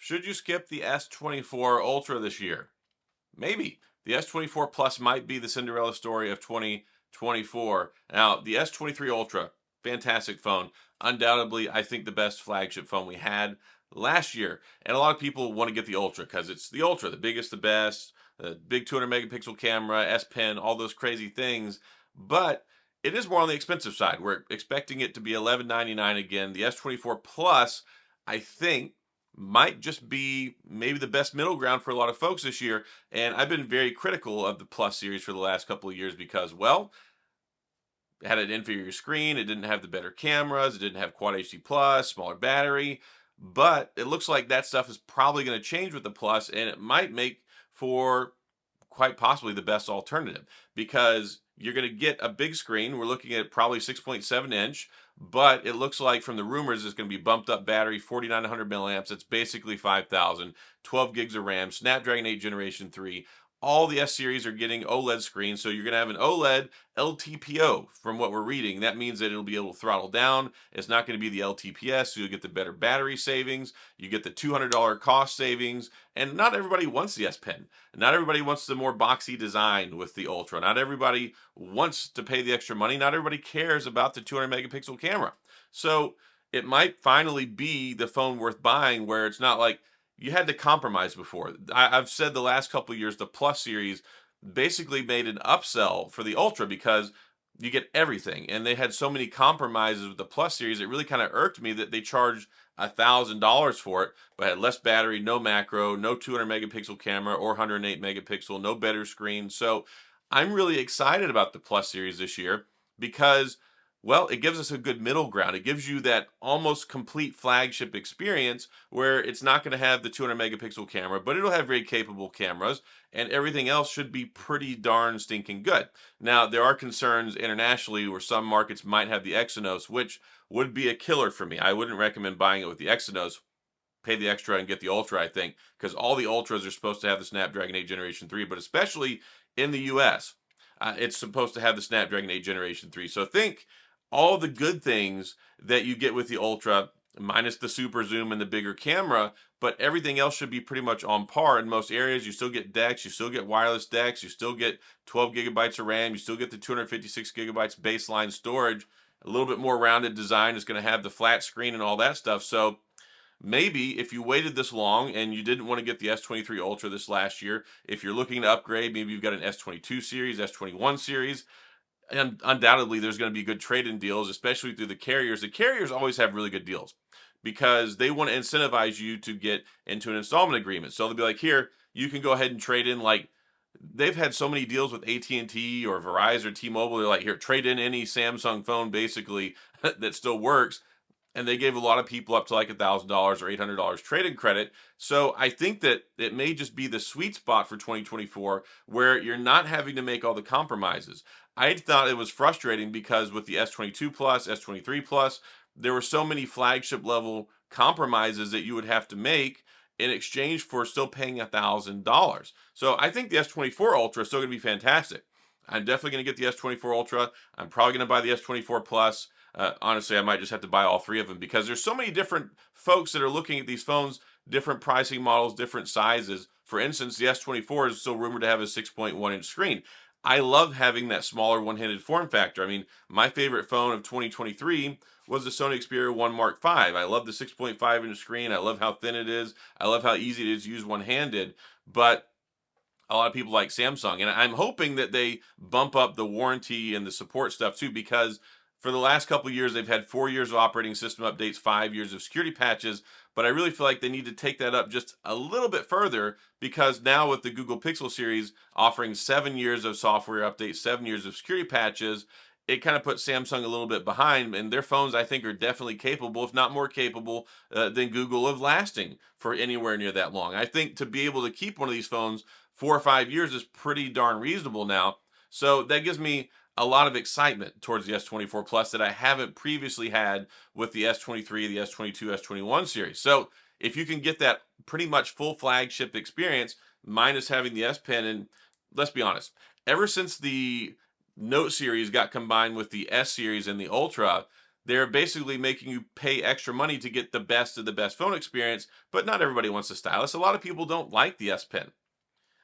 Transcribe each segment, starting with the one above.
Should you skip the S24 Ultra this year? Maybe. The S24 Plus might be the Cinderella story of 2024. Now, the S23 Ultra, fantastic phone. Undoubtedly, I think the best flagship phone we had last year. And a lot of people want to get the Ultra because it's the Ultra, the biggest, the best, the big 200 megapixel camera, S Pen, all those crazy things. But it is more on the expensive side. We're expecting it to be $11.99 again. The S24 Plus, I think, might just be maybe the best middle ground for a lot of folks this year. And I've been very critical of the Plus series for the last couple of years because, well, it had an inferior screen, it didn't have the better cameras, it didn't have Quad HD Plus, smaller battery. But it looks like that stuff is probably going to change with the Plus, and it might make for quite possibly the best alternative because you're going to get a big screen. We're looking at probably 6.7-inch, but it looks like from the rumors it's going to be bumped up battery, 4,900 milliamps. It's basically 5,000, 12 gigs of RAM, Snapdragon 8 Generation 3. All the S series are getting OLED screens, so you're going to have an OLED LTPO from what we're reading. That means that it'll be able to throttle down. It's not going to be the LTPS, so you'll get the better battery savings. You get the $200 cost savings, and not everybody wants the S Pen. Not everybody wants the more boxy design with the Ultra. Not everybody wants to pay the extra money. Not everybody cares about the 200 megapixel camera. So it might finally be the phone worth buying where it's not like you had to compromise before. I've said the last couple of years, the Plus series basically made an upsell for the Ultra because you get everything. And they had so many compromises with the Plus series, it really kind of irked me that they charged $1,000 for it, but had less battery, no macro, no 200 megapixel camera or 108 megapixel, no better screen. So I'm really excited about the Plus series this year because, well, it gives us a good middle ground. It gives you that almost complete flagship experience where it's not going to have the 200 megapixel camera, but it'll have very capable cameras, and everything else should be pretty darn stinking good. Now, there are concerns internationally where some markets might have the Exynos, which would be a killer for me. I wouldn't recommend buying it with the Exynos. Pay the extra and get the Ultra, I think, because all the Ultras are supposed to have the Snapdragon 8 Generation 3, but especially in the US, it's supposed to have the Snapdragon 8 Generation 3. So think all the good things that you get with the Ultra, minus the super zoom and the bigger camera, but everything else should be pretty much on par in most areas. You still get DeX, you still get wireless DeX, you still get 12 gigabytes of RAM, you still get the 256 gigabytes baseline storage, a little bit more rounded design is going to have the flat screen and all that stuff. So maybe if you waited this long and you didn't want to get the S23 Ultra this last year, if you're looking to upgrade, maybe you've got an S22 series, S21 series, and undoubtedly there's going to be good trade-in deals, especially through the carriers. The carriers always have really good deals because they want to incentivize you to get into an installment agreement. So they'll be like, here, you can go ahead and trade in. Like, they've had so many deals with AT&T or Verizon or T-Mobile. They're like, here, trade in any Samsung phone basically that still works. And they gave a lot of people up to like $1,000 or $800 trade-in credit. So I think that it may just be the sweet spot for 2024 where you're not having to make all the compromises. I thought it was frustrating because with the S22 Plus, S23 Plus, there were so many flagship level compromises that you would have to make in exchange for still paying $1,000. So I think the S24 Ultra is still going to be fantastic. I'm definitely going to get the S24 Ultra. I'm probably going to buy the S24 Plus. Honestly, I might just have to buy all three of them because there's so many different folks that are looking at these phones, different pricing models, different sizes. For instance, the S24 is still rumored to have a 6.1-inch screen. I love having that smaller one-handed form factor. I mean, my favorite phone of 2023 was the Sony Xperia 1 Mark V. I love the 6.5-inch screen. I love how thin it is. I love how easy it is to use one-handed. But a lot of people like Samsung, and I'm hoping that they bump up the warranty and the support stuff too, because for the last couple of years, they've had 4 years of operating system updates, 5 years of security patches, but I really feel like they need to take that up just a little bit further because now with the Google Pixel series offering 7 years of software updates, 7 years of security patches, it kind of puts Samsung a little bit behind, and their phones, I think, are definitely capable, if not more capable, than Google of lasting for anywhere near that long. I think to be able to keep one of these phones 4 or 5 years is pretty darn reasonable now. So that gives me a lot of excitement towards the S24 Plus that I haven't previously had with the S23, the S22, S21 series. So if you can get that pretty much full flagship experience, minus having the S Pen, and let's be honest, ever since the Note series got combined with the S series and the Ultra, they're basically making you pay extra money to get the best of the best phone experience, but not everybody wants a stylus. A lot of people don't like the S Pen.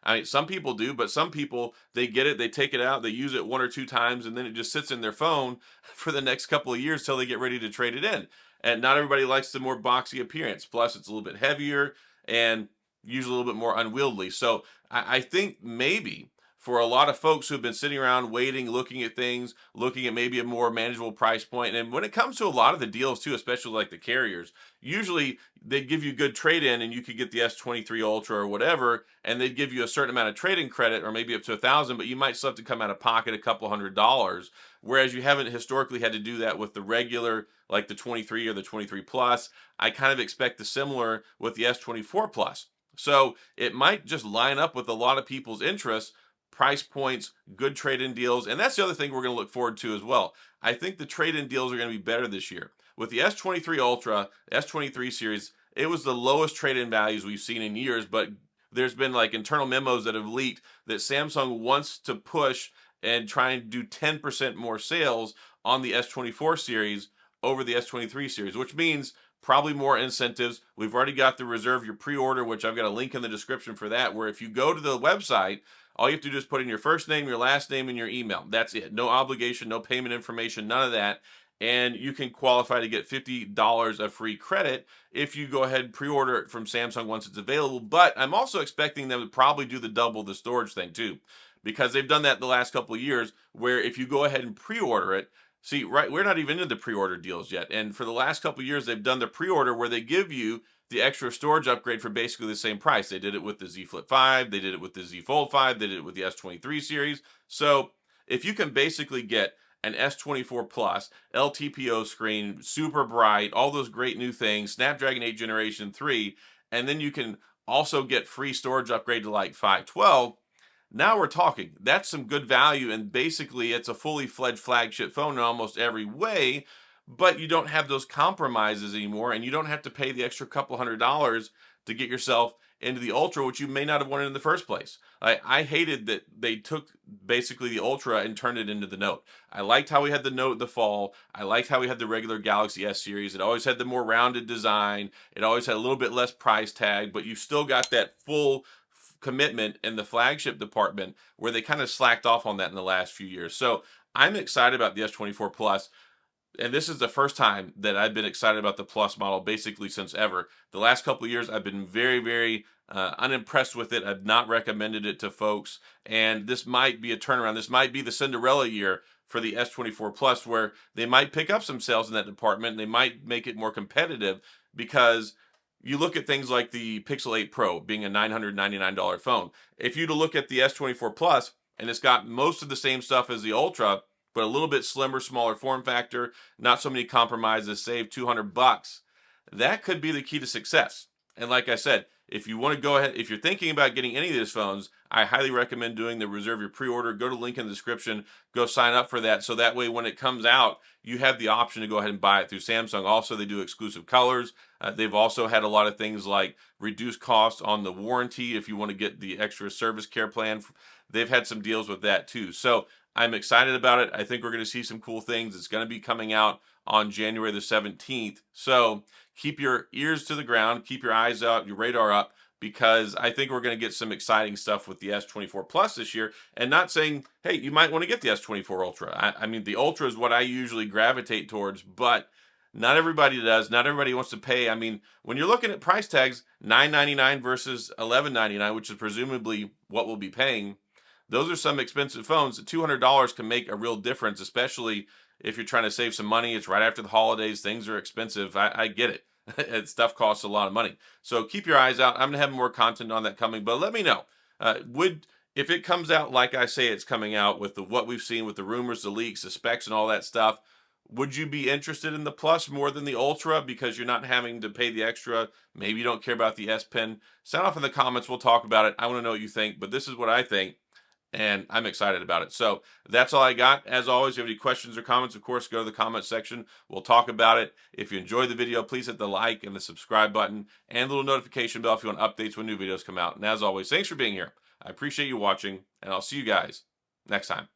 I mean, some people do, but some people, they get it, they take it out, they use it 1 or 2 times, and then it just sits in their phone for the next couple of years till they get ready to trade it in. And not everybody likes the more boxy appearance. Plus, it's a little bit heavier and usually a little bit more unwieldy. So I think maybe for a lot of folks who've been sitting around waiting, looking at things, looking at maybe a more manageable price point, and when it comes to a lot of the deals too, especially like the carriers, usually they give you good trade-in and you could get the S23 Ultra or whatever, and they'd give you a certain amount of trade-in credit or maybe up to 1,000, but you might still have to come out of pocket a couple $100, whereas you haven't historically had to do that with the regular, like the 23 or the 23 Plus. I kind of expect the similar with the S24 Plus. So it might just line up with a lot of people's interests, price points, good trade-in deals, and that's the other thing we're going to look forward to as well. I think the trade-in deals are going to be better this year. With the S23 Ultra, S23 series, it was the lowest trade-in values we've seen in years, but there's been like internal memos that have leaked that Samsung wants to push and try and do 10% more sales on the S24 series over the S23 series, which means probably more incentives. We've already got the reserve your pre-order, which I've got a link in the description for that, where if you go to the website, all you have to do is put in your first name, your last name, and your email. That's it. No obligation, no payment information, none of that. And you can qualify to get $50 of free credit if you go ahead and pre-order it from Samsung once it's available. But I'm also expecting them to probably do the double the storage thing too, because they've done that the last couple of years, where if you go ahead and pre-order it, see, right, we're not even into the pre-order deals yet. And for the last couple of years, they've done the pre-order where they give you the extra storage upgrade for basically the same price. They did it with the Z Flip 5, they did it with the Z Fold 5, they did it with the S23 series. So if you can basically get an S24 Plus, LTPO screen, super bright, all those great new things, Snapdragon 8 Generation 3, and then you can also get free storage upgrade to like 512, now we're talking. That's some good value, and basically it's a fully fledged flagship phone in almost every way, but you don't have those compromises anymore, and you don't have to pay the extra couple $100 to get yourself into the Ultra, which you may not have wanted in the first place. I hated that they took basically the Ultra and turned it into the Note. I liked how we had the Note in the fall. I liked how we had the regular Galaxy S series. It always had the more rounded design. It always had a little bit less price tag, but you still got that full commitment in the flagship department, where they kind of slacked off on that in the last few years. So I'm excited about the S24 Plus. And this is the first time that I've been excited about the Plus model basically since ever. The last couple of years, I've been very, very unimpressed with it. I've not recommended it to folks. And this might be a turnaround. This might be the Cinderella year for the S24 Plus, where they might pick up some sales in that department. And they might make it more competitive, because you look at things like the Pixel 8 Pro being a $999 phone. If you look at the S24 Plus, and it's got most of the same stuff as the Ultra, but a little bit slimmer, smaller form factor, not so many compromises, save $200, that could be the key to success. And like I said, if you want to go ahead, if you're thinking about getting any of these phones, I highly recommend doing the reserve your pre-order. Go to the link in the description, go sign up for that, so that way when it comes out, you have the option to go ahead and buy it through Samsung. Also, they do exclusive colors. They've also had a lot of things like reduced costs on the warranty if you want to get the extra service care plan. They've had some deals with that too. So I'm excited about it. I think we're going to see some cool things. It's going to be coming out on January the 17th. So keep your ears to the ground, keep your eyes out, your radar up, because I think we're going to get some exciting stuff with the S24 Plus this year. And not saying, hey, you might want to get the S24 Ultra. I mean, the Ultra is what I usually gravitate towards, but not everybody does. Not everybody wants to pay. I mean, when you're looking at price tags, $999 versus $1199, which is presumably what we'll be paying, those are some expensive phones. $200 can make a real difference, especially if you're trying to save some money. It's right after the holidays. Things are expensive. I get it. Stuff costs a lot of money. So keep your eyes out. I'm going to have more content on that coming, but let me know. If it comes out like I say it's coming out, with what we've seen with the rumors, the leaks, the specs, and all that stuff, would you be interested in the Plus more than the Ultra because you're not having to pay the extra? Maybe you don't care about the S Pen. Sound off in the comments. We'll talk about it. I want to know what you think, but this is what I think, and I'm excited about it. So that's all I got. As always, if you have any questions or comments, of course, go to the comment section. We'll talk about it. If you enjoyed the video, please hit the like and the subscribe button and the little notification bell if you want updates when new videos come out. And as always, thanks for being here. I appreciate you watching, and I'll see you guys next time.